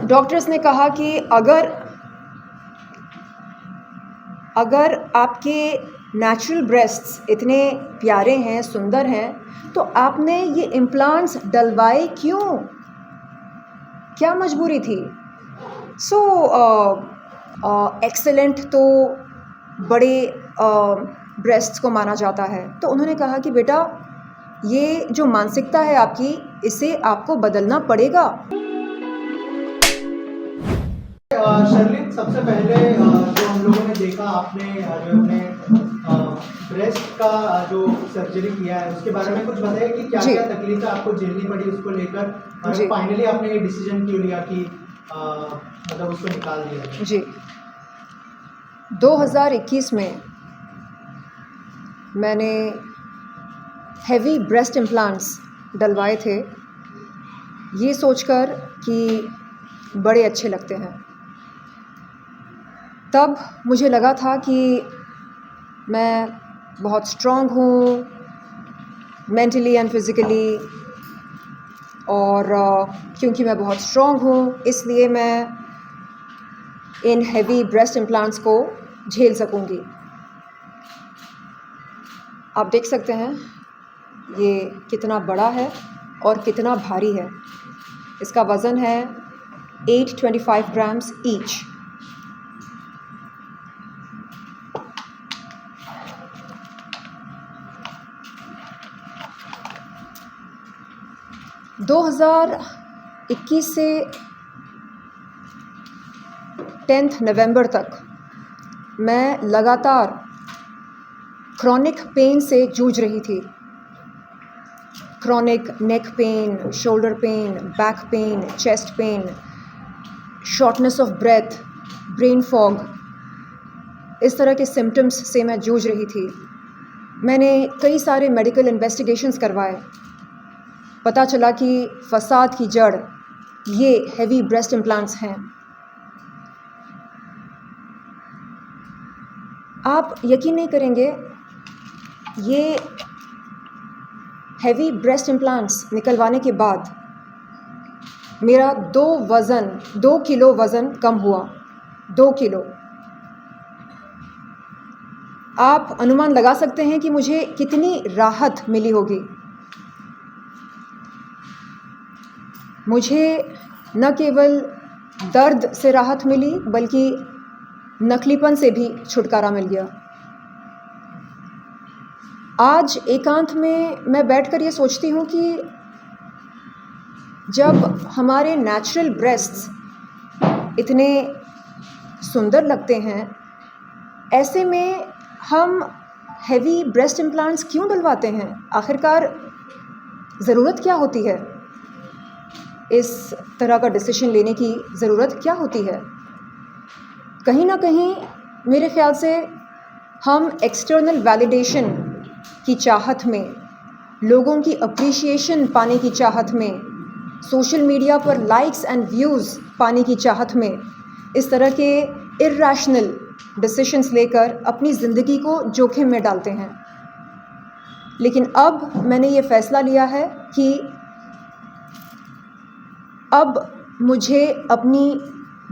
Doctors ने कहा कि अगर आपके नेचुरल ब्रेस्ट्स इतने प्यारे हैं, सुंदर हैं, तो आपने ये इम्प्लांट्स डलवाए क्यों? क्या मजबूरी थी? सो एक्सेलेंट तो बड़े ब्रेस्ट्स को माना जाता है। तो उन्होंने कहा कि बेटा, ये जो मानसिकता है आपकी, इसे आपको बदलना पड़ेगा। शर्लिन, सबसे पहले जो हम लोगों ने देखा, आपने जो अपने ब्रेस्ट का जो सर्जरी किया है उसके बारे में कुछ बताइए कि क्या क्या तकलीफें आपको झेलनी पड़ी उसको लेकर, और फाइनली आपने ये डिसीजन क्यों लिया कि मतलब उसको निकाल दिया? जी, 2021 में मैंने हेवी ब्रेस्ट इम्प्लांट्स डलवाए थे, ये सोचकर कि बड़े अच्छे लगते हैं। तब मुझे लगा था कि मैं बहुत स्ट्रॉन्ग हूँ मेंटली एंड फिज़िकली, और क्योंकि मैं बहुत स्ट्रॉन्ग हूँ इसलिए मैं इन हेवी ब्रेस्ट इम्प्लांट्स को झेल सकूँगी। आप देख सकते हैं ये कितना बड़ा है और कितना भारी है। इसका वज़न है 825 ग्राम्स ईच। दो 2021 से 10 नवंबर तक मैं लगातार क्रॉनिक पेन से जूझ रही थी। Chronic neck pain, shoulder pain, back pain, chest pain, shortness of breath, brain fog, इस तरह के सिम्टम्स से मैं जूझ रही थी। मैंने कई सारे मेडिकल इन्वेस्टिगेशंस करवाए। पता चला कि फसाद की जड़ ये हेवी ब्रेस्ट इम्प्लांट्स हैं। आप यकीन नहीं करेंगे, ये हेवी ब्रेस्ट इम्प्लांट्स निकलवाने के बाद मेरा 2 किलो वज़न कम हुआ। 2 किलो। आप अनुमान लगा सकते हैं कि मुझे कितनी राहत मिली होगी। मुझे न केवल दर्द से राहत मिली बल्कि नकलीपन से भी छुटकारा मिल गया। आज एकांत में मैं बैठकर ये सोचती हूँ कि जब हमारे नेचुरल ब्रेस्ट्स इतने सुंदर लगते हैं, ऐसे में हम हेवी ब्रेस्ट इम्प्लांट्स क्यों डलवाते हैं? आखिरकार ज़रूरत क्या होती है? इस तरह का डिसीजन लेने की ज़रूरत क्या होती है? कहीं ना कहीं मेरे ख़्याल से हम एक्सटर्नल वैलिडेशन की चाहत में, लोगों की अप्रिशिएशन पाने की चाहत में, सोशल मीडिया पर लाइक्स एंड व्यूज़ पाने की चाहत में इस तरह के इर्रेशनल डिसीजंस लेकर अपनी ज़िंदगी को जोखिम में डालते हैं। लेकिन अब मैंने ये फ़ैसला लिया है कि अब मुझे अपनी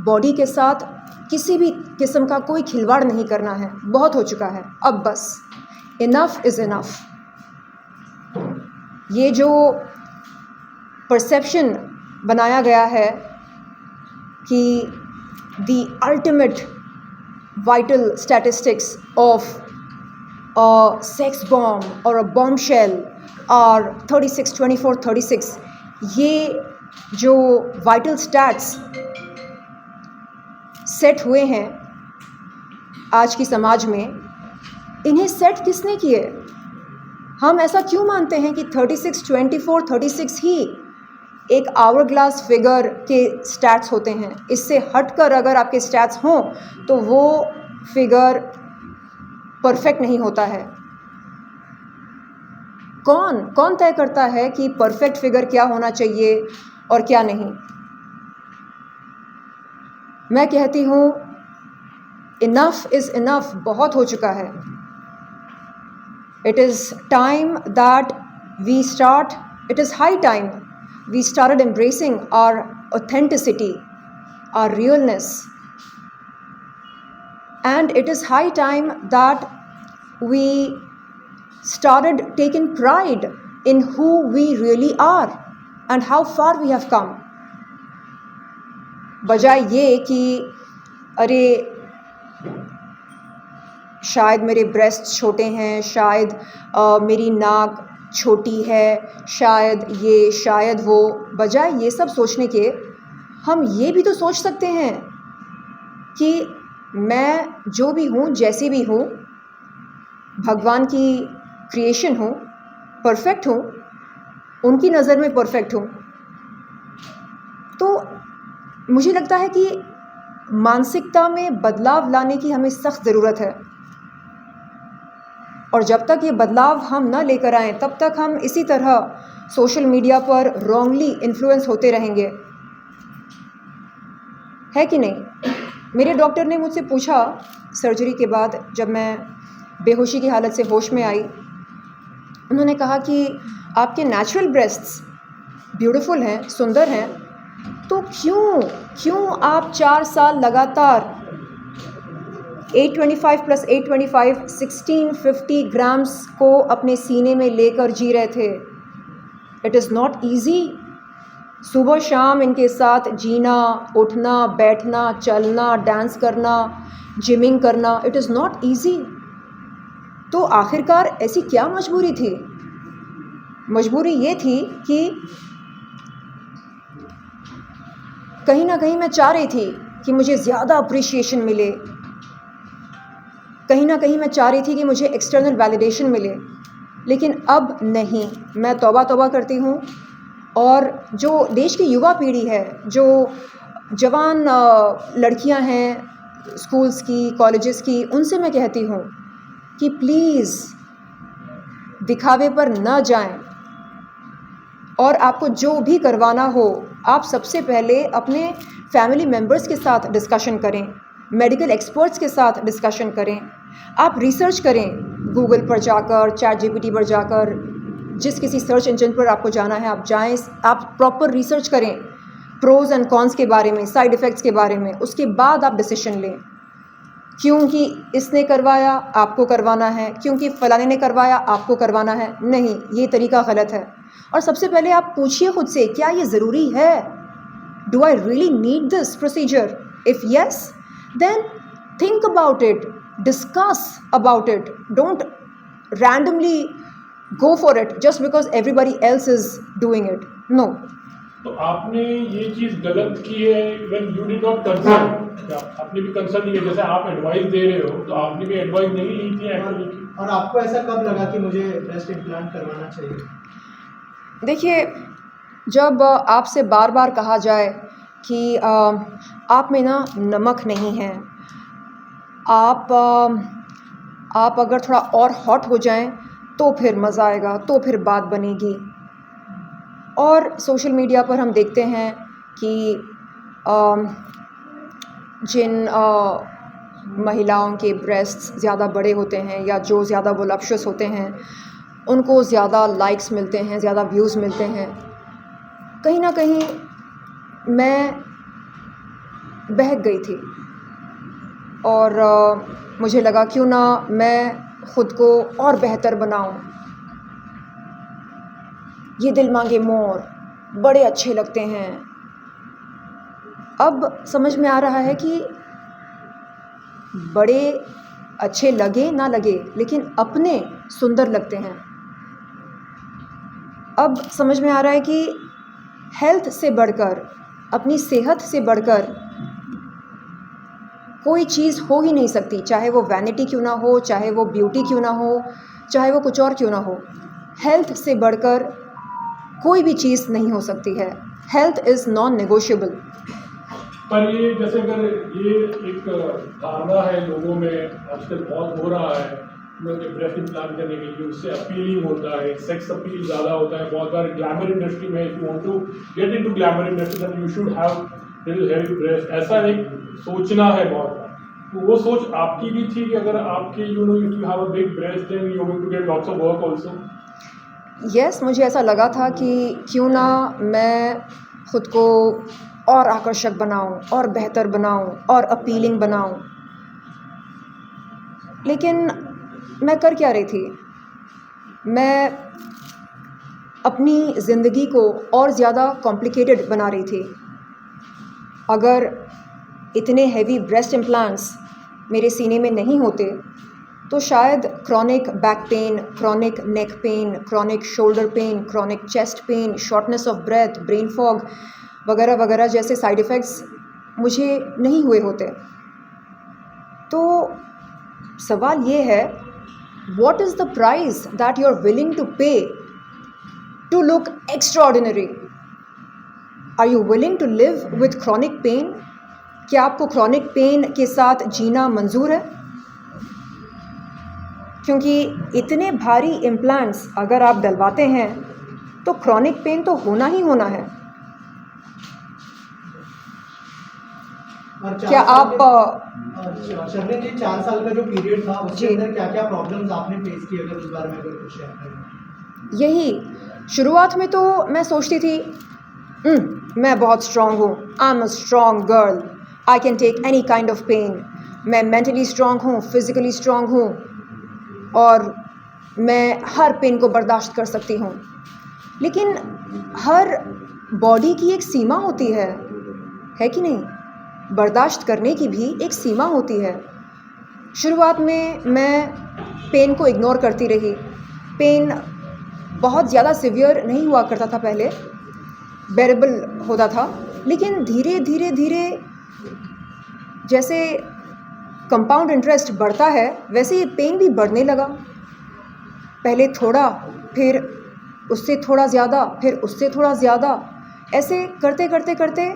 बॉडी के साथ किसी भी किस्म का कोई खिलवाड़ नहीं करना है। बहुत हो चुका है, अब बस इनफ इज़ इनफ। ये जो परसेप्शन बनाया गया है कि the ultimate vital statistics of a sex bomb और अ बॉम्बशेल और 36, 24, 36, ये जो वाइटल स्टैट्स सेट हुए हैं आज की समाज में, इन्हें सेट किसने किए? हम ऐसा क्यों मानते हैं कि 36, 24, 36 ही एक आवर ग्लास फिगर के स्टैट्स होते हैं? इससे हटकर अगर आपके स्टैट्स हों तो वो फिगर परफेक्ट नहीं होता है। कौन तय करता है कि परफेक्ट फिगर क्या होना चाहिए और क्या नहीं? मैं कहती हूँ इनफ इज़ इनफ, बहुत हो चुका है। It is time that we start, it is high time we started embracing our authenticity our realness. And it is high time that we started taking pride in who we really are and how far we have come. बजाय ये कि अरे शायद मेरे breast छोटे हैं, शायद मेरी नाक छोटी है, शायद वो, बजाय ये सब सोचने के हम ये भी तो सोच सकते हैं कि मैं जो भी हूँ, जैसी भी हूँ, भगवान की क्रिएशन हूँ, परफेक्ट हूँ, उनकी नज़र में परफेक्ट हूँ। तो मुझे लगता है कि मानसिकता में बदलाव लाने की हमें सख्त ज़रूरत है, और जब तक ये बदलाव हम ना लेकर आएँ तब तक हम इसी तरह सोशल मीडिया पर रॉन्गली इन्फ्लुएंस होते रहेंगे, है कि नहीं? मेरे डॉक्टर ने मुझसे पूछा सर्जरी के बाद, जब मैं बेहोशी की हालत से होश में आई, उन्होंने कहा कि आपके नेचुरल ब्रेस्ट्स ब्यूटीफुल हैं, सुंदर हैं, तो क्यों आप 4 साल लगातार 825 + 825 1650 ग्राम्स को अपने सीने में लेकर जी रहे थे? It is not easy. सुबह शाम इनके साथ जीना, उठना, बैठना, चलना, डांस करना, जिमिंग करना, इट इज़ नॉट ईजी। तो आखिरकार ऐसी क्या मजबूरी थी? मजबूरी ये थी कि कहीं ना कहीं मैं चाह रही थी कि मुझे ज़्यादा अप्रिशिएशन मिले, कहीं ना कहीं मैं चाह रही थी कि मुझे एक्सटर्नल वैलिडेशन मिले। लेकिन अब नहीं, मैं तौबा तौबा करती हूँ, और जो देश की युवा पीढ़ी है, जो जवान लड़कियां हैं स्कूल्स की, कॉलेजेस की, उनसे मैं कहती हूँ कि प्लीज़ दिखावे पर न जाएं, और आपको जो भी करवाना हो आप सबसे पहले अपने फैमिली मेम्बर्स के साथ डिस्कशन करें, मेडिकल एक्सपर्ट्स के साथ डिस्कशन करें, आप रिसर्च करें, गूगल पर जाकर, ChatGPT पर जाकर, जिस किसी सर्च इंजन पर आपको जाना है आप जाएं, आप प्रॉपर रिसर्च करें प्रोज़ एंड कॉन्स के बारे में, साइड इफ़ेक्ट्स के बारे में, उसके बाद आप डिसीजन लें। क्योंकि इसने करवाया आपको करवाना है, क्योंकि फ़लाने ने करवाया आपको करवाना है, नहीं, ये तरीका गलत है। और सबसे पहले आप पूछिए खुद से, क्या ये ज़रूरी है? Do I really need this procedure? If yes, then think about it, discuss about it, don't randomly go for it just because everybody else is doing it. No. तो आपने ये चीज़ गलत की है when you did not consult, आपने भी consult नहीं किया, जैसे आप एडवाइस दे रहे हो तो आपने भी एडवाइस नहीं ली थी एक्चुअली। और आपको ऐसा कब लगा कि मुझे ब्रेस्ट इम्प्लांट करवाना चाहिए? देखिए, जब आपसे बार बार कहा जाए कि आप में ना नमक नहीं है, आप अगर थोड़ा और हॉट हो जाएं तो फिर मज़ा आएगा, तो फिर बात बनेगी। और सोशल मीडिया पर हम देखते हैं कि जिन महिलाओं के ब्रेस्ट्स ज़्यादा बड़े होते हैं या जो ज़्यादा वोलप्शस होते हैं, उनको ज़्यादा लाइक्स मिलते हैं, ज़्यादा व्यूज़ मिलते हैं। कहीं ना कहीं मैं बहक गई थी, और मुझे लगा क्यों ना मैं ख़ुद को और बेहतर बनाऊं। ये दिल मांगे मोर बड़े अच्छे लगते हैं। अब समझ में आ रहा है कि बड़े अच्छे लगे ना लगे, लेकिन अपने सुंदर लगते हैं। अब समझ में आ रहा है कि हेल्थ से बढ़कर, अपनी सेहत से बढ़कर कोई चीज़ हो ही नहीं सकती, चाहे वो वैनिटी क्यों ना हो, चाहे वो ब्यूटी क्यों ना हो, चाहे वो कुछ और क्यों ना हो। हेल्थ से बढ़कर कोई भी चीज़ नहीं हो सकती है। Health is non negotiable. पर ये जैसे अगर ये एक धारणा है लोगों में, आजकल बहुत हो रहा है कि ब्रेस्ट इम्प्लांट करने के लिए उससे अपीलिंग होता है, सेक्स अपील ज़्यादा होता है। बहुत बार ग्लैमर इंडस्ट्री में, if you want to get into glamour industry then you should have little heavy breast, ऐसा एक सोचना है बहुत बार। तो वो सोच आपकी भी थी कि अगर आपके if you have a big breast then you going to get lots of work also? Yes, मुझे ऐसा लगा था कि क्यों ना मैं ख़ुद को और आकर्षक बनाऊं और बेहतर बनाऊं और अपीलिंग बनाऊं। लेकिन मैं कर क्या रही थी? मैं अपनी ज़िंदगी को और ज़्यादा कॉम्प्लिकेटेड बना रही थी। अगर इतने हैवी ब्रेस्ट इम्प्लांट्स मेरे सीने में नहीं होते तो शायद chronic back pain, chronic neck pain, chronic shoulder pain, chronic chest pain, shortness of breath, brain fog वगैरह वगैरह जैसे साइड इफ़ेक्ट्स मुझे नहीं हुए होते। तो सवाल ये है, what is the price that you are willing to pay to look extraordinary? Are you willing to live with chronic pain? क्या आपको क्रॉनिक पेन के साथ जीना मंजूर है? क्योंकि इतने भारी इम्प्लांट्स अगर आप डलवाते हैं तो क्रॉनिक पेन तो होना ही होना है। और क्या आप शर्लिन जी 4 साल का जो पीरियड था उसके जी। अंदर क्या क्या प्रॉब्लम्स आपने फेस की, अगर उस बारे में अगर कुछ शेयर करें? यही शुरुआत में तो मैं सोचती थी मैं बहुत स्ट्रॉन्ग हूँ, I am a strong girl, I can take any kind of pain. मैं मेंटली स्ट्रॉन्ग हूँ, फिज़िकली स्ट्रॉन्ग हूँ और मैं हर पेन को बर्दाश्त कर सकती हूँ। लेकिन हर बॉडी की एक सीमा होती है कि नहीं? बर्दाश्त करने की भी एक सीमा होती है। शुरुआत में मैं पेन को इग्नोर करती रही। पेन बहुत ज़्यादा सिवियर नहीं हुआ करता था पहले, बेरेबल होता था। लेकिन धीरे धीरे धीरे जैसे कंपाउंड इंटरेस्ट बढ़ता है वैसे ये पेन भी बढ़ने लगा। पहले थोड़ा, फिर उससे थोड़ा ज़्यादा, फिर उससे थोड़ा ज़्यादा, ऐसे करते करते करते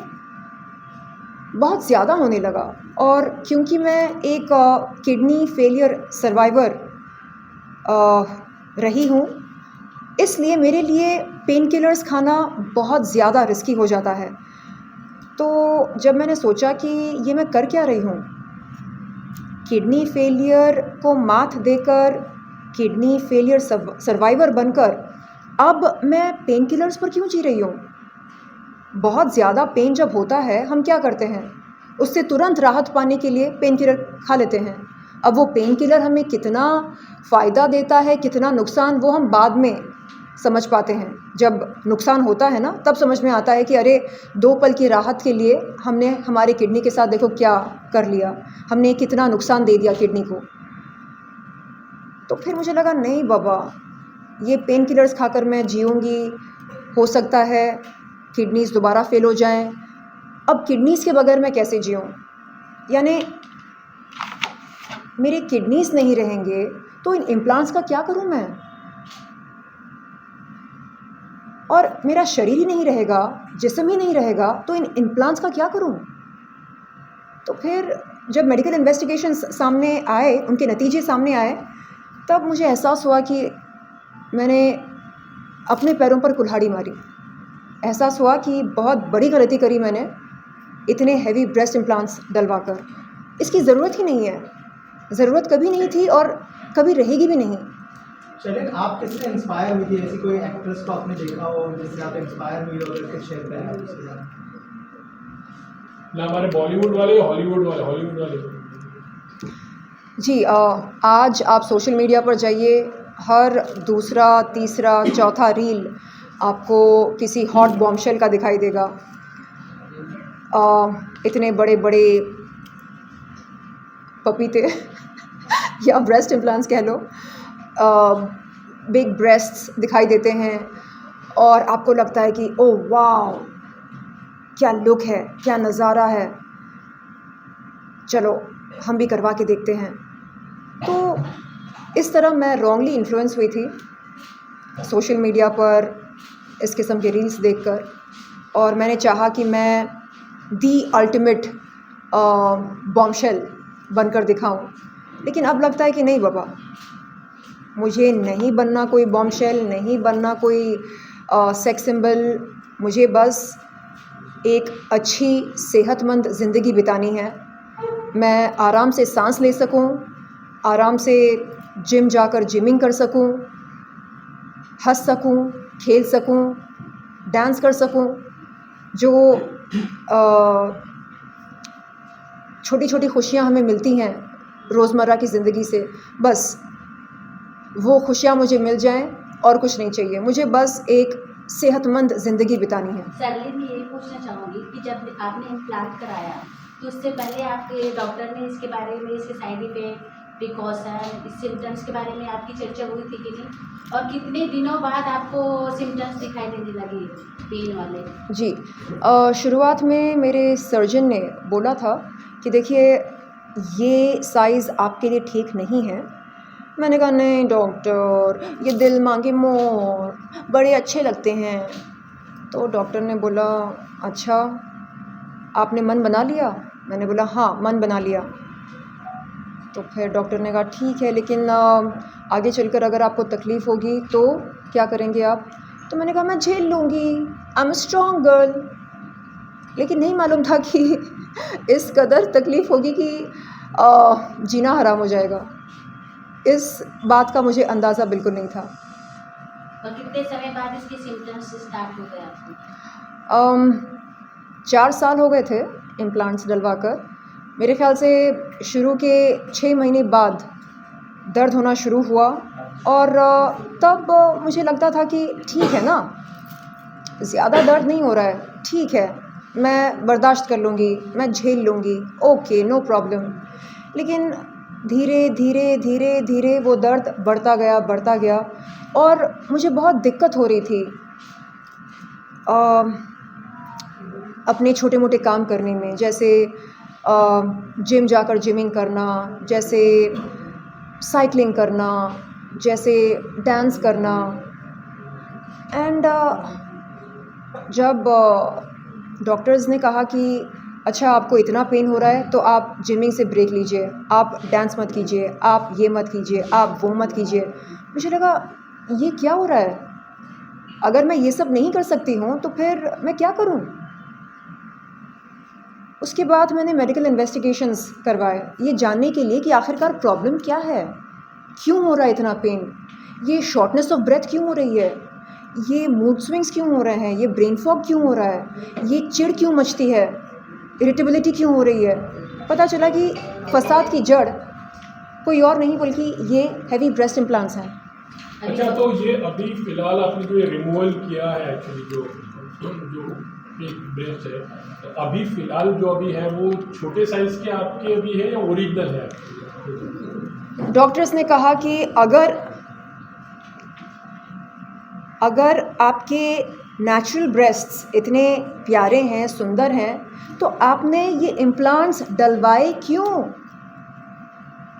बहुत ज़्यादा होने लगा। और क्योंकि मैं एक किडनी फेलियर सर्वाइवर रही हूँ, इसलिए मेरे लिए पेन किलर्स खाना बहुत ज़्यादा रिस्की हो जाता है। तो जब मैंने सोचा कि ये मैं कर क्या रही हूँ, किडनी फेलियर को मात देकर, किडनी फेलियर सर्वाइवर बनकर अब मैं पेन किलर्स पर क्यों जी रही हूँ? बहुत ज़्यादा पेन जब होता है हम क्या करते हैं, उससे तुरंत राहत पाने के लिए पेन किलर खा लेते हैं। अब वो पेन किलर हमें कितना फ़ायदा देता है, कितना नुकसान, वो हम बाद में समझ पाते हैं। जब नुकसान होता है ना, तब समझ में आता है कि अरे 2 पल की राहत के लिए हमने हमारे किडनी के साथ देखो क्या कर लिया, हमने कितना नुकसान दे दिया किडनी को। तो फिर मुझे लगा नहीं बाबा, ये पेन किलर्स खाकर मैं जीऊँगी, हो सकता है किडनीज़ दोबारा फेल हो जाएं। अब किडनीज़ के बगैर मैं कैसे जीऊँ? यानी मेरे किडनीज़ नहीं रहेंगे तो इन इम्प्लांट्स का क्या करूँ मैं? और मेरा शरीर ही नहीं रहेगा, जिस्म ही नहीं रहेगा, तो इन इम्प्लांट्स का क्या करूँ? तो फिर जब मेडिकल इन्वेस्टिगेशंस सामने आए, उनके नतीजे सामने आए, तब मुझे एहसास हुआ कि मैंने अपने पैरों पर कुल्हाड़ी मारी। एहसास हुआ कि बहुत बड़ी गलती करी मैंने इतने हैवी ब्रेस्ट इम्प्लांट्स डलवाकर। इसकी ज़रूरत ही नहीं है, ज़रूरत कभी नहीं थी और कभी रहेगी भी नहीं। शर्लिन, आप किससे इंस्पायर हुई थी? ऐसी कोई एक्ट्रेस को आपने देखा हो जिससे आप इंस्पायर हुई हो, अगर कुछ शेयर करें आप उसके बारे में? ना हमारे बॉलीवुड वाले, हॉलीवुड वाले। जी, आज आप सोशल मीडिया पर जाइए, हर दूसरा, तीसरा, चौथा रील आपको किसी हॉट बॉम्बशेल का दिखाई देगा। इतने बड़े बड़े पपीते या ब्रेस्ट इम्प्लांट्स कह लो, बिग ब्रेस्ट्स दिखाई देते हैं और आपको लगता है कि ओह वाह, क्या लुक है, क्या नज़ारा है, चलो हम भी करवा के देखते हैं। तो इस तरह मैं रॉन्गली इन्फ्लुएंस हुई थी सोशल मीडिया पर इस किस्म के रील्स देखकर, और मैंने चाहा कि मैं दी अल्टीमेट बॉम्बशेल बनकर दिखाऊं। लेकिन अब लगता है कि नहीं बाबा, मुझे नहीं बनना कोई बॉम्बशेल, नहीं बनना कोई सेक्स सिंबल। मुझे बस एक अच्छी सेहतमंद ज़िंदगी बितानी है। मैं आराम से सांस ले सकूं, आराम से जिम जाकर जिमिंग कर सकूं, हंस सकूं, खेल सकूं, डांस कर सकूं। जो छोटी छोटी खुशियाँ हमें मिलती हैं रोज़मर्रा की ज़िंदगी से, बस वो खुशियाँ मुझे मिल जाएं और कुछ नहीं चाहिए। मुझे बस एक सेहतमंद ज़िंदगी बितानी है। सरली मैं यही पूछना चाहूँगी कि जब आपने इम्प्लांट कराया तो उससे पहले आपके डॉक्टर ने इसके बारे में, इसके साइड इफ़ेक्ट, प्रिकॉशन, इस सिम्टम्स के बारे में आपकी चर्चा हुई थी कि नहीं? और कितने दिनों बाद आपको सिम्टम्स दिखाई देने लगे पेन वाले? जी, शुरुआत में मेरे सर्जन ने बोला था कि देखिए ये साइज़ आपके लिए ठीक नहीं है। मैंने कहा नहीं डॉक्टर, ये दिल मांगे मोर बड़े अच्छे लगते हैं। तो डॉक्टर ने बोला अच्छा आपने मन बना लिया? मैंने बोला हाँ मन बना लिया। तो फिर डॉक्टर ने कहा ठीक है, लेकिन आगे चलकर अगर आपको तकलीफ़ होगी तो क्या करेंगे आप? तो मैंने कहा मैं झेल लूँगी, आई एम अ स्ट्रॉन्ग गर्ल। लेकिन नहीं मालूम था कि इस कदर तकलीफ़ होगी कि जीना हराम हो जाएगा। इस बात का मुझे अंदाज़ा बिल्कुल नहीं था। और कितने समय बाद इसके सिम्टम्स स्टार्ट हो गए आपको? 4 साल हो गए थे इम्प्लांट्स डलवाकर। मेरे ख़्याल से शुरू के 6 महीने बाद दर्द होना शुरू हुआ और तब मुझे लगता था कि ठीक है ना, ज़्यादा दर्द नहीं हो रहा है, ठीक है, मैं बर्दाश्त कर लूँगी, मैं झेल लूँगी, ओके नो प्रॉब्लम। लेकिन धीरे धीरे धीरे धीरे वो दर्द बढ़ता गया और मुझे बहुत दिक्कत हो रही थी अपने छोटे मोटे काम करने में, जैसे जिम जाकर जिमिंग करना, जैसे साइकिलिंग करना, जैसे डांस करना। एंड जब डॉक्टर्स ने कहा कि अच्छा आपको इतना पेन हो रहा है तो आप जिमिंग से ब्रेक लीजिए, आप डांस मत कीजिए, आप ये मत कीजिए, आप वो मत कीजिए, मुझे लगा ये क्या हो रहा है? अगर मैं ये सब नहीं कर सकती हूँ तो फिर मैं क्या करूँ? उसके बाद मैंने मेडिकल इन्वेस्टिगेशंस करवाए ये जानने के लिए कि आखिरकार प्रॉब्लम क्या है, क्यों हो रहा है इतना पेन, ये शॉर्टनेस ऑफ ब्रेथ क्यों हो रही है, ये मूड स्विंग्स क्यों हो रहे हैं, ये ब्रेन फॉग क्यों हो रहा है, ये चिढ़ क्यों मचती है, इरिटेबिलिटी क्यों हो रही है। पता चला कि फसाद की जड़ कोई और नहीं बल्कि ये हैवी ब्रेस्ट इम्प्लांट्स हैं। अच्छा, तो ये अभी फ़िलहाल आपने जो ये रिमूवल किया है एक्चुअली जो एक ब्रेस्ट है, तो अभी फ़िलहाल जो अभी है वो छोटे साइज़ के आपके अभी है या ओरिजिनल है? डॉक्टर्स ने कहा कि अगर आपके नेचुरल ब्रेस्ट्स इतने प्यारे हैं, सुंदर हैं, तो आपने ये इम्प्लांट्स डलवाए क्यों?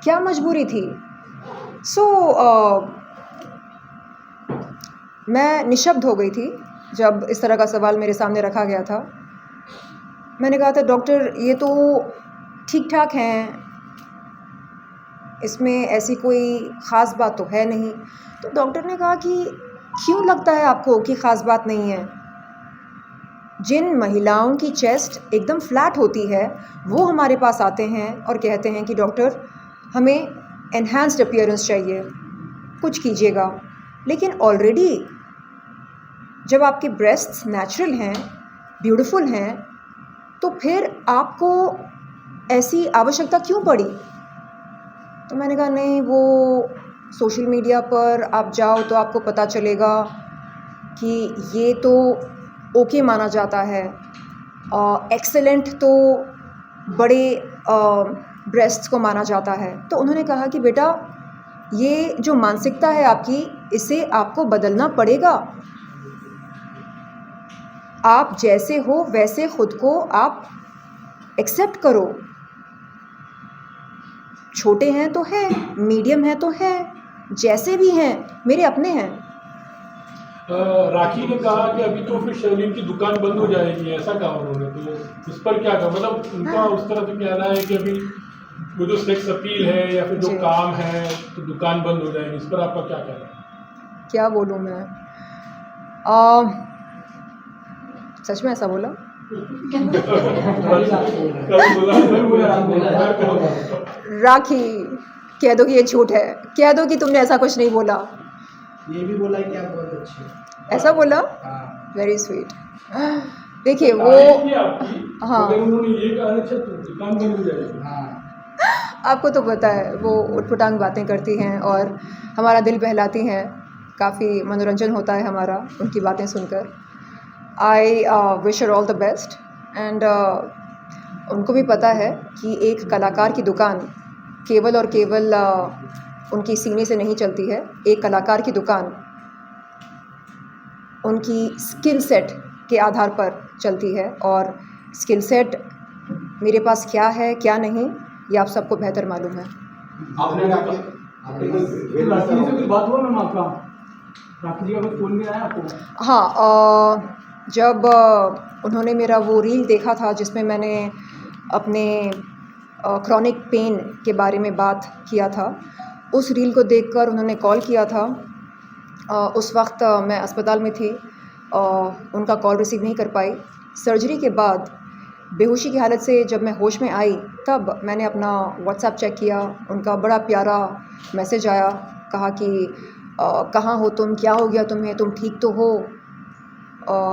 क्या मजबूरी थी? मैं निशब्द हो गई थी जब इस तरह का सवाल मेरे सामने रखा गया था। मैंने कहा था डॉक्टर ये तो ठीक ठाक हैं, इसमें ऐसी कोई ख़ास बात तो है नहीं। तो डॉक्टर ने कहा कि क्यों लगता है आपको कि ख़ास बात नहीं है? जिन महिलाओं की चेस्ट एकदम फ्लैट होती है वो हमारे पास आते हैं और कहते हैं कि डॉक्टर हमें एनहांस्ड अपीयरेंस चाहिए, कुछ कीजिएगा। लेकिन ऑलरेडी जब आपके ब्रेस्ट्स नेचुरल हैं, ब्यूटीफुल हैं, तो फिर आपको ऐसी आवश्यकता क्यों पड़ी? तो मैंने कहा नहीं, वो सोशल मीडिया पर आप जाओ तो आपको पता चलेगा कि ये तो ओके माना जाता है, एक्सेलेंट तो बड़े ब्रेस्ट्स को माना जाता है। तो उन्होंने कहा कि बेटा ये जो मानसिकता है आपकी, इसे आपको बदलना पड़ेगा। आप जैसे हो वैसे ख़ुद को आप एक्सेप्ट करो। छोटे हैं तो है, मीडियम है तो है, जैसे भी हैं मेरे अपने हैं। राखी ने कहा कि अभी तो फिर शर्लिन की दुकान बंद हो जाएगी, ऐसा कहा उन्होंने, तो उस पर क्या कहा? मतलब उनका उस तरह से कहना है कि अभी वो जो सेक्स अपील है या फिर जो काम है तो दुकान बंद हो जाएगी, इस पर आपका क्या कहना है? क्या बोलूँ मैं, सच में ऐसा बोला? राखी कह दो कि ये झूठ है, कह दो कि तुमने ऐसा कुछ नहीं बोला। ये भी बोला कि आप बहुत अच्छे हैं। ऐसा बोला? हाँ। Very sweet. देखिए वो तारीफ की आपकी, हाँ। मगर उन्होंने ये कहा अच्छा तो दुकान बंद हो जाएगी। आपको तो पता है वो उटपटांग बातें करती हैं और हमारा दिल बहलाती हैं, काफ़ी मनोरंजन होता है हमारा उनकी बातें सुनकर। I wish her all the best and उनको भी पता है कि एक कलाकार की दुकान केवल और केवल उनकी सीने से नहीं चलती है। एक कलाकार की दुकान उनकी स्किल सेट के आधार पर चलती है और स्किल सेट मेरे पास क्या है क्या नहीं ये आप सबको बेहतर मालूम है। आपने राखी जी से कुछ बात हुआ मैम आपका? राखी जी का कुछ फोन भी आया आपको? हाँ, जब उन्होंने मेरा वो रील देखा था जिसमें मैंने अपने क्रॉनिक पेन के बारे में बात किया था, उस रील को देखकर उन्होंने कॉल किया था। उस वक्त मैं अस्पताल में थी, उनका कॉल रिसीव नहीं कर पाई। सर्जरी के बाद बेहोशी की हालत से जब मैं होश में आई तब मैंने अपना व्हाट्सएप चेक किया, उनका बड़ा प्यारा मैसेज आया, कहा कि कहाँ हो तुम, क्या हो गया तुम्हें, तुम ठीक तो हो,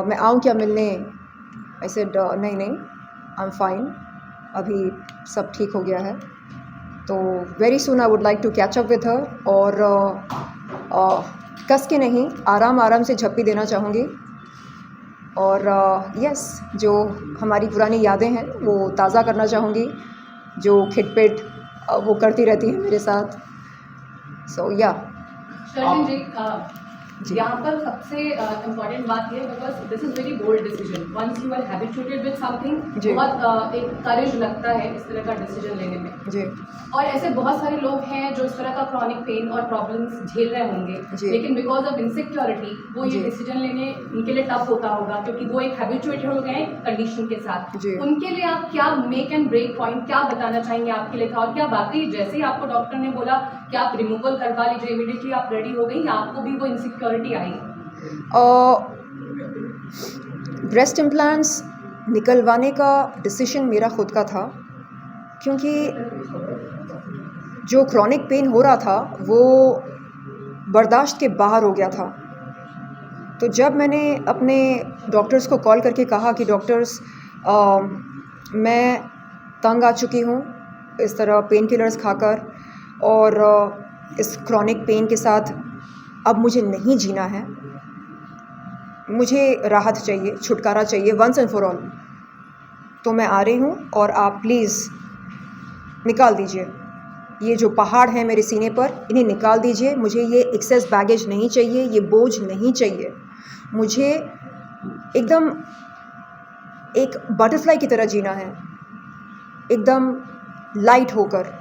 मैं आऊँ क्या मिलने? आई सेड नहीं नहीं आई एम फाइन, अभी सब ठीक हो गया है। तो very soon I would like to catch up with her और कस के नहीं आराम आराम से झप्पी देना चाहूँगी और यस जो हमारी पुरानी यादें हैं वो ताज़ा करना चाहूँगी, जो खिटपिट वो करती रहती है मेरे साथ। सो या शर्लिन जी, यहाँ पर सबसे इम्पॉर्टेंट बात ये है because this is very bold decision. Once you are habituated with something, जी। बहुत एक करेज लगता है इस तरह का डिसीजन लेने में। जी और ऐसे बहुत सारे लोग हैं जो इस तरह का क्रॉनिक पेन और प्रॉब्लम्स झेल रहे होंगे, जी। लेकिन बिकॉज ऑफ इनसिक्योरिटी वो ये जी। डिसीजन लेने उनके लिए टफ होता होगा क्योंकि वो एक हैबिचुएटेड हो गए हैं कंडीशन के साथ। जी। उनके लिए आप क्या मेक एंड ब्रेक पॉइंट क्या बताना चाहेंगे आपके लिए था? और क्या वाकई जैसे ही आपको डॉक्टर ने बोला कि आप रिमूवल करवा लीजिए, इमीडिएटली आप रेडी हो गई या आपको भी वो इनसिक्योरिटी आई? ब्रेस्ट इम्प्लांट्स निकलवाने का डिसीजन मेरा खुद का था क्योंकि जो क्रॉनिक पेन हो रहा था वो बर्दाश्त के बाहर हो गया था। तो जब मैंने अपने डॉक्टर्स को कॉल करके कहा कि डॉक्टर्स मैं तंग आ चुकी हूँ इस तरह पेन किलर्स खाकर और इस क्रॉनिक पेन के साथ अब मुझे नहीं जीना है, मुझे राहत चाहिए, छुटकारा चाहिए वंस एंड फॉर ऑल, तो मैं आ रही हूँ और आप प्लीज़ निकाल दीजिए ये जो पहाड़ हैं मेरे सीने पर, इन्हें निकाल दीजिए। मुझे ये एक्सेस बैगेज नहीं चाहिए, ये बोझ नहीं चाहिए। मुझे एकदम एक बटरफ्लाई की तरह जीना है, एकदम लाइट होकर,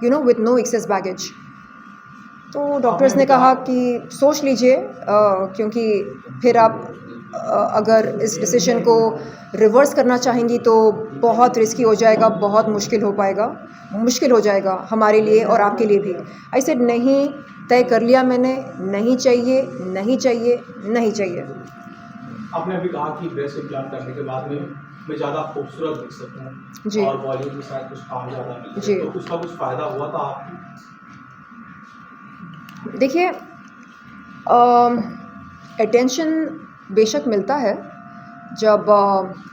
you know, with no excess baggage. तो डॉक्टर्स ने कहा कि सोच लीजिए क्योंकि फिर आप अगर इस डिसीजन को रिवर्स करना चाहेंगी तो बहुत रिस्की हो जाएगा, बहुत मुश्किल हो जाएगा हमारे लिए और आपके लिए भी। आई सेड नहीं, तय कर लिया मैंने, नहीं चाहिए, नहीं चाहिए, नहीं चाहिए। आपने अभी कहा कि ब्रेस्ट इम्प्लांट करने के बाद में मैं ज़्यादा खूबसूरत दिख सकूँ जी। और बॉलीवुड में शायद कुछ काम ज़्यादा मिले, जी। तो उसका कुछ फ़ायदा हुआ था आपको? देखिए अटेंशन बेशक मिलता है जब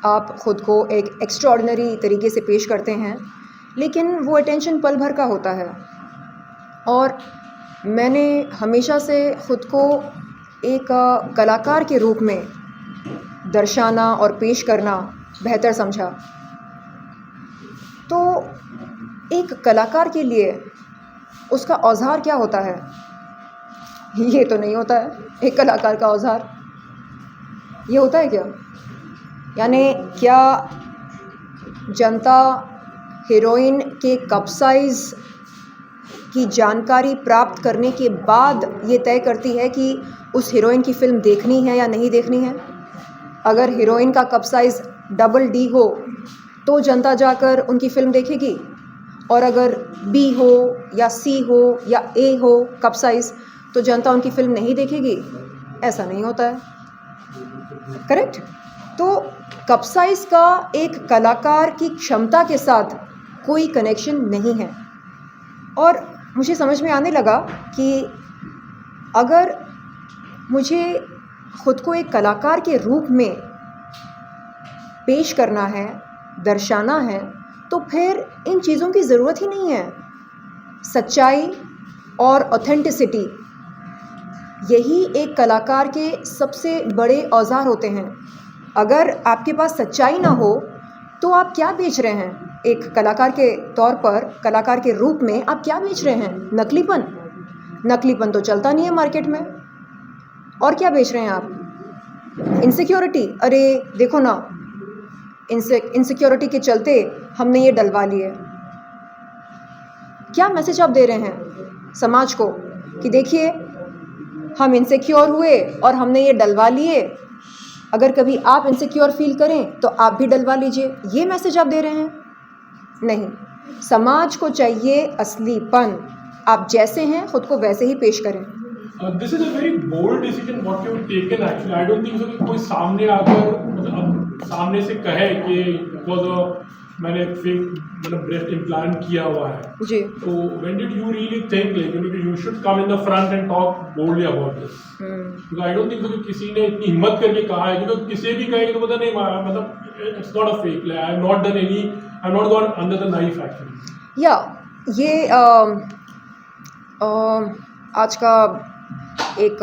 आप ख़ुद को एक एक्स्ट्राऑर्डिनरी तरीके से पेश करते हैं, लेकिन वो अटेंशन पल भर का होता है और मैंने हमेशा से ख़ुद को एक कलाकार के रूप में दर्शाना और पेश करना बेहतर समझा। तो एक कलाकार के लिए उसका औजार क्या होता है? ये तो नहीं होता है एक कलाकार का औजार। ये होता है क्या? यानी क्या जनता हीरोइन के कप साइज़ की जानकारी प्राप्त करने के बाद ये तय करती है कि उस हीरोइन की फ़िल्म देखनी है या नहीं देखनी है? अगर हीरोइन का कप साइज़ डबल डी हो तो जनता जाकर उनकी फ़िल्म देखेगी, और अगर बी हो या सी हो या ए हो कप साइज़ तो जनता उनकी फ़िल्म नहीं देखेगी। ऐसा नहीं होता है, करेक्ट? तो कप साइज़ का एक कलाकार की क्षमता के साथ कोई कनेक्शन नहीं है। और मुझे समझ में आने लगा कि अगर मुझे ख़ुद को एक कलाकार के रूप में पेश करना है, दर्शाना है, तो फिर इन चीज़ों की ज़रूरत ही नहीं है। सच्चाई और ऑथेंटिसिटी यही एक कलाकार के सबसे बड़े औज़ार होते हैं। अगर आपके पास सच्चाई ना हो तो आप क्या बेच रहे हैं? एक कलाकार के तौर पर, कलाकार के रूप में आप क्या बेच रहे हैं? नकलीपन। नकलीपन तो चलता नहीं है मार्केट में। और क्या बेच रहे हैं आप? इनसिक्योरिटी। अरे देखो ना, इनसिक्योरिटी के चलते हमने ये डलवा लिए। क्या मैसेज आप दे रहे हैं समाज को कि देखिए हम इनसिक्योर हुए और हमने ये डलवा लिए, अगर कभी आप इनसिक्योर फील करें तो आप भी डलवा लीजिए। ये मैसेज आप दे रहे हैं? नहीं, समाज को चाहिए असलीपन। आप जैसे हैं खुद को वैसे ही पेश करें। This is a very bold decision what you taken actually. I don't think so कि कोई सामने आकर मतलब सामने से कहे कि बिकॉज मैंने फेक मतलब ब्रेस्ट इम्प्लांट किया हुआ है। जी। तो when did you really think like you should come in the front end talk boldly about this? Because I don't think so कि किसी ने इतनी हिम्मत करके कहा है, क्योंकि किसी भी कहेंगे तो पता नहीं मतलब it's not a fake, I have not done any, I have not gone under the knife actually. या ये आज का एक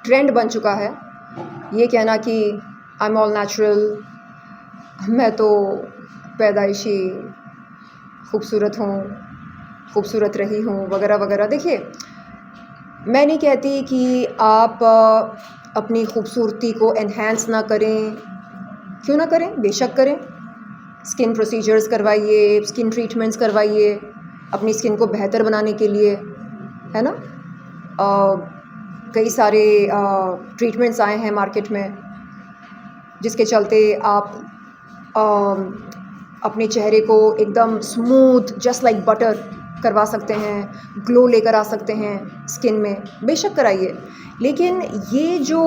ट्रेंड बन चुका है ये कहना कि आई एम ऑल नेचुरल, मैं तो पैदाइशी खूबसूरत हूँ, खूबसूरत रही हूँ, वगैरह वगैरह। देखिए, मैं नहीं कहती कि आप अपनी खूबसूरती को एनहांस ना करें। क्यों ना करें? बेशक करें। स्किन प्रोसीजर्स करवाइए, स्किन ट्रीटमेंट्स करवाइए अपनी स्किन को बेहतर बनाने के लिए, है ना। कई सारे ट्रीटमेंट्स आए हैं मार्केट में जिसके चलते आप अपने चेहरे को एकदम स्मूथ जस्ट लाइक बटर करवा सकते हैं, ग्लो लेकर आ सकते हैं स्किन में। बेशक कराइए, लेकिन ये जो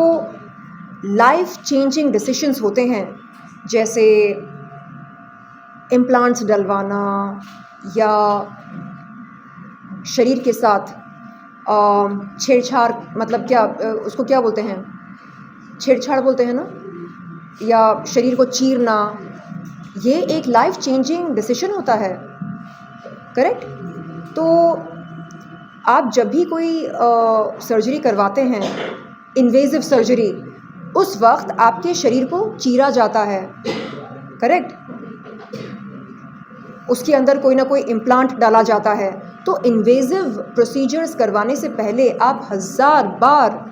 लाइफ चेंजिंग डिसीजंस होते हैं जैसे इम्प्लांट्स डलवाना या शरीर के साथ छेड़छाड़, मतलब क्या उसको क्या बोलते हैं, छेड़छाड़ बोलते हैं ना, या शरीर को चीरना, ये एक लाइफ चेंजिंग डिसीजन होता है। करेक्ट? तो आप जब भी कोई सर्जरी करवाते हैं, इन्वेजिव सर्जरी, उस वक्त आपके शरीर को चीरा जाता है। करेक्ट? उसके अंदर कोई ना कोई इम्प्लांट डाला जाता है। तो इन्वेजिव प्रोसीजर्स करवाने से पहले आप 1000 बार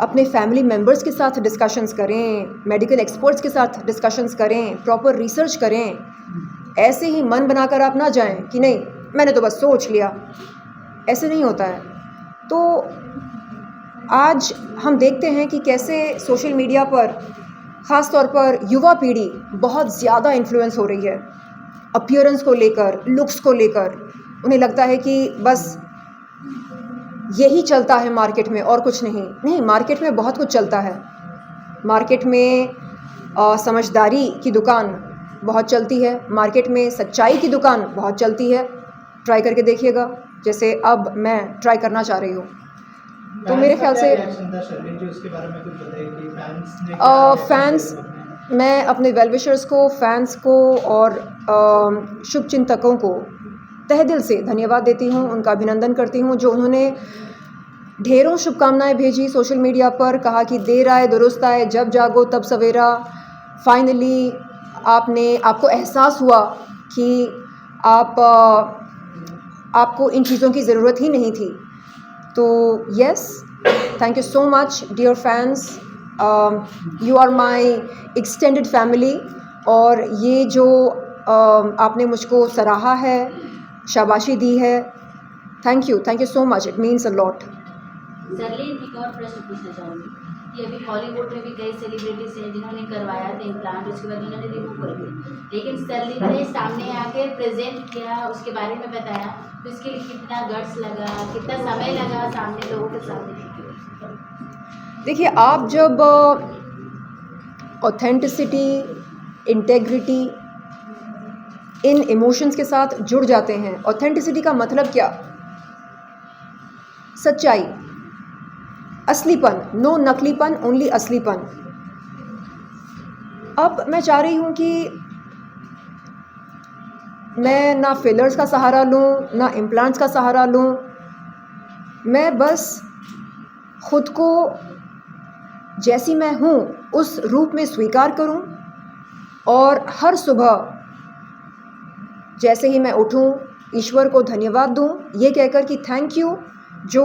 अपने फैमिली मेम्बर्स के साथ डिस्कशंस करें, मेडिकल एक्सपर्ट्स के साथ डिस्कशंस करें, प्रॉपर रिसर्च करें। ऐसे ही मन बनाकर आप ना जाएं कि नहीं मैंने तो बस सोच लिया। ऐसे नहीं होता है। तो आज हम देखते हैं कि कैसे सोशल मीडिया पर ख़ास तौर पर युवा पीढ़ी बहुत ज़्यादा इन्फ्लुएंस हो रही है अपीयरेंस को लेकर, लुक्स को लेकर। उन्हें लगता है कि बस यही चलता है मार्केट में और कुछ नहीं। मार्केट में बहुत कुछ चलता है। मार्केट में समझदारी की दुकान बहुत चलती है, मार्केट में सच्चाई की दुकान बहुत चलती है। ट्राई करके देखिएगा, जैसे अब मैं ट्राई करना चाह रही हूँ। तो मेरे ख्याल से फैंस, मैं अपने वेलविशर्स को, फैंस को और शुभचिंतकों को तहे दिल से धन्यवाद देती हूँ, उनका अभिनंदन करती हूँ जो उन्होंने ढेरों शुभकामनाएं भेजी सोशल मीडिया पर। कहा कि देर आए दुरुस्त आए, जब जागो तब सवेरा। फाइनली आपको एहसास हुआ कि आपको इन चीज़ों की ज़रूरत ही नहीं थी। तो yes, thank you so much dear fans, you are my extended family. और ये जो आपने मुझको सराहा है, शाबाशी दी है, thank you so much, it means a lot. Sarleen, एक और प्रश्न पूछना चाहूँगी कि अभी हॉलीवुड में भी कई सेलिब्रिटीज हैं जिन्होंने करवाया था इम्प्लांट, उसके बाद उन्होंने रिमूव कर दिया, लेकिन सरलीन ने सामने आके प्रेजेंट किया, उसके बारे में बताया, तो इसके लिए कितना गट्स लगा, कितना समय लगा सामने लोगों के सामने? देखिए, आप जब ऑथेंटिसिटी, इंटेग्रिटी, इन इमोशंस के साथ जुड़ जाते हैं। ऑथेंटिसिटी का मतलब क्या? सच्चाई, असलीपन, नो नकलीपन, ओनली असलीपन। अब मैं चाह रही हूँ कि मैं ना फिलर्स का सहारा लूँ ना इम्प्लांट्स का सहारा लूँ, मैं बस खुद को जैसी मैं हूँ उस रूप में स्वीकार करूँ और हर सुबह जैसे ही मैं उठूँ ईश्वर को धन्यवाद दूँ ये कहकर कि थैंक यू जो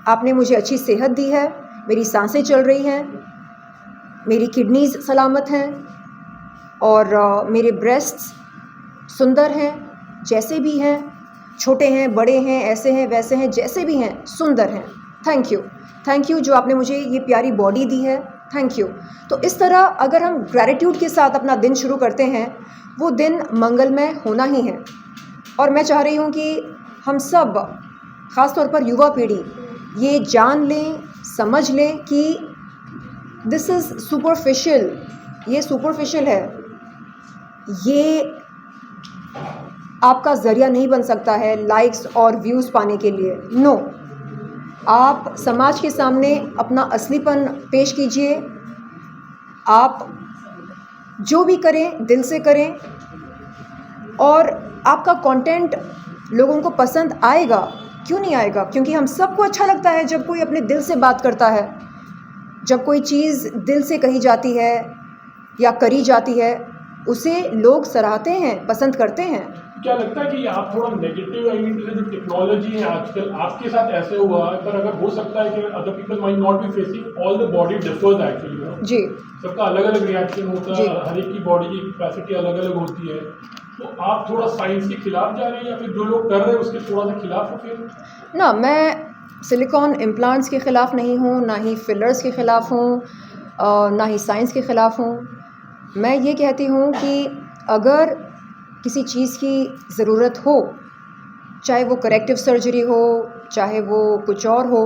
आपने मुझे अच्छी सेहत दी है, मेरी सांसें चल रही हैं, मेरी किडनीज सलामत हैं और मेरे ब्रेस्ट्स सुंदर हैं, जैसे भी हैं, छोटे हैं, बड़े हैं, ऐसे हैं, वैसे हैं, जैसे भी हैं, सुंदर हैं। थैंक यू जो आपने मुझे ये प्यारी बॉडी दी है, थैंक यू। तो इस तरह अगर हम ग्रैटिट्यूड के साथ अपना दिन शुरू करते हैं, वो दिन मंगलमय होना ही है। और मैं चाह रही हूँ कि हम सब, ख़ास तौर पर युवा पीढ़ी, ये जान लें, समझ लें कि दिस इज़ सुपरफिशियल, ये सुपरफिशियल है, ये आपका ज़रिया नहीं बन सकता है लाइक्स और व्यूज़ पाने के लिए। नो, आप समाज के सामने अपना असलीपन पेश कीजिए, आप जो भी करें दिल से करें और आपका कंटेंट लोगों को पसंद आएगा, क्यों नहीं आएगा? क्योंकि हम सबको अच्छा लगता है जब कोई अपने दिल से बात करता है, जब कोई चीज़ दिल से कही जाती है या करी जाती है, उसे लोग सराहते हैं, पसंद करते हैं। क्या लगता है कि आप थोड़ा नेगेटिव, आई मीन जो टेक्नोलॉजी है आजकल आपके साथ ऐसे हुआ है, पर अगर हो सकता है कि other people might not be facing, all the body differs actually, you know, जी, सबका अलग अलग रिएक्शन होता है, हर एक की बॉडी की कैपेसिटी अलग अलग होती है। तो आप थोड़ा साइंस के खिलाफ जा रहे हैं या फिर जो लोग कर रहे हैं उसके थोड़ा सा खिलाफ हो? फिर ना, मैं सिलिकॉन इम्प्लांट्स के ख़िलाफ़ नहीं हूँ, ना ही फिलर्स के ख़िलाफ़ हूँ, ना ही साइंस के ख़िलाफ़ हूँ। मैं ये कहती हूँ कि अगर किसी चीज़ की ज़रूरत हो, चाहे वो करेक्टिव सर्जरी हो, चाहे वो कुछ और हो,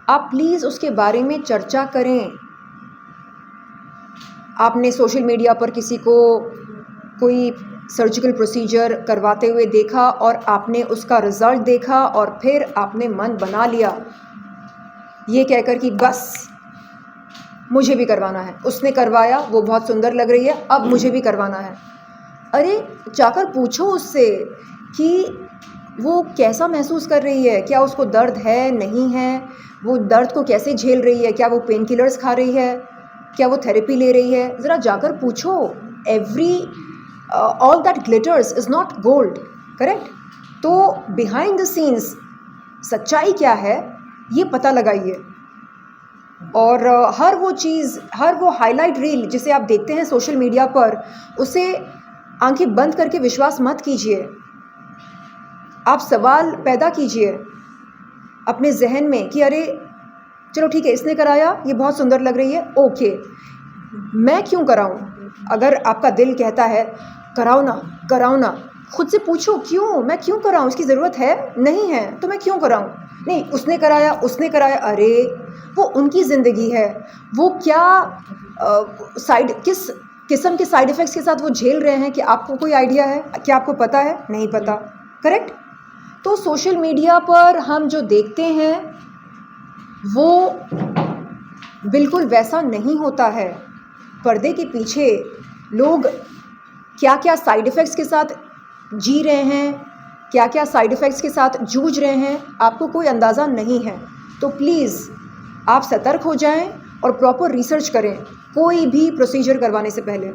आप प्लीज़ उसके बारे में चर्चा करें। आपने सोशल मीडिया पर किसी को कोई सर्जिकल प्रोसीजर करवाते हुए देखा और आपने उसका रिज़ल्ट देखा और फिर आपने मन बना लिया ये कहकर कि बस मुझे भी करवाना है, उसने करवाया, वो बहुत सुंदर लग रही है, अब मुझे भी करवाना है। अरे जाकर पूछो उससे कि वो कैसा महसूस कर रही है, क्या उसको दर्द है, नहीं है, वो दर्द को कैसे झेल रही है, क्या वो पेन किलर्स खा रही है, क्या वो थेरेपी ले रही है, ज़रा जाकर पूछो। All that glitters is not gold, correct? तो बिहाइंड द सीन्स सच्चाई क्या है ये पता लगाइए। और हर वो चीज़, हर वो हाईलाइट रील जिसे आप देखते हैं सोशल मीडिया पर, उसे आंखें बंद करके विश्वास मत कीजिए। आप सवाल पैदा कीजिए अपने जहन में कि अरे चलो ठीक है, इसने कराया, ये बहुत सुंदर लग रही है, ओके, मैं क्यों कराऊं? अगर आपका दिल कहता है कराओ ना, खुद से पूछो क्यों, मैं क्यों कराऊं? इसकी ज़रूरत है, नहीं है तो मैं क्यों कराऊं? नहीं, उसने कराया, अरे वो उनकी ज़िंदगी है, वो क्या किस किस्म के साइड इफ़ेक्ट्स के साथ वो झेल रहे हैं कि आपको कोई आइडिया है? क्या आपको पता है? नहीं पता, करेक्ट? तो सोशल मीडिया पर हम जो देखते हैं वो बिल्कुल वैसा नहीं होता है। पर्दे के पीछे लोग क्या क्या साइड इफ़ेक्ट्स के साथ जी रहे हैं, क्या क्या साइड इफ़ेक्ट्स के साथ जूझ रहे हैं, आपको कोई अंदाज़ा नहीं है। तो प्लीज़ आप सतर्क हो जाएं और प्रॉपर रिसर्च करें कोई भी प्रोसीजर करवाने से पहले।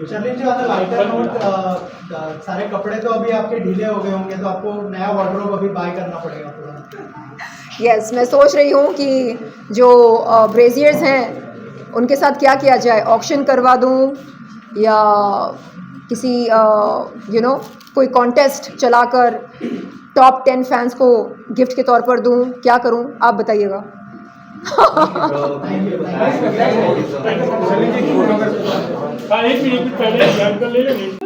शर्लिन जी, ऑन द लाइटर नोट, सारे कपड़े तो अभी आपके ढीले हो गए होंगे, तो आपको नया वार्डरोब अभी बाय करना पड़ेगा पूरा। यस, मैं सोच रही हूँ कि जो ब्रेजियर्स हैं उनके साथ क्या किया जाए, ऑक्शन करवा दूँ या किसी कोई कॉन्टेस्ट चलाकर टॉप 10 फैंस को गिफ्ट के तौर पर दूँ, क्या करूँ आप बताइएगा। एक मिनट पहले ले लेंगे।